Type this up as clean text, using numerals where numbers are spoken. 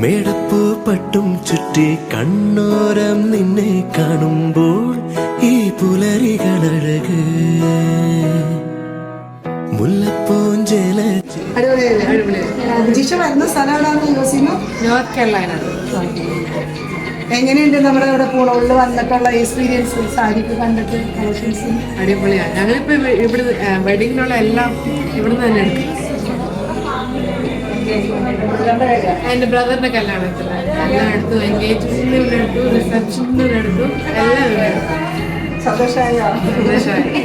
മേടപ്പൂ പട്ടും ചുറ്റി കണ്ണോരം നിന്നെ കാണുമ്പോൾ ഈ പുലരികളഴക് മുല്ലപ്പൂഞ്ചേല. ജിഷ വരുന്ന സ്ഥലം എവിടെയാണെന്ന് യോസിനു? North Carolina. എങ്ങനെയുണ്ട് നമ്മുടെ ഇവിടെ പൂണൂളിൽ വന്നിട്ടുള്ള എക്സ്പീരിയൻസ്? സാരിക്ക് കണ്ടിട്ട് കളക്ഷൻസ് അടിപൊളിയാണ്. ഞങ്ങളിപ്പോ ഇവിടെ വെഡിങ്ങിനുള്ള എല്ലാം ഇവിടുന്ന് തന്നെ എടുക്കും. എൻ്റെ ബ്രദറിന്റെ കല്യാണത്തിൽ എല്ലാം എടുത്തു, എൻഗേജ്മെന്റിന് ഇവിടെ എടുത്തു, റിസപ്ഷനിൽ എടുത്തു, എല്ലാം ഇവിടെ എടുത്തു. സന്തോഷമായോ? സന്തോഷമായി.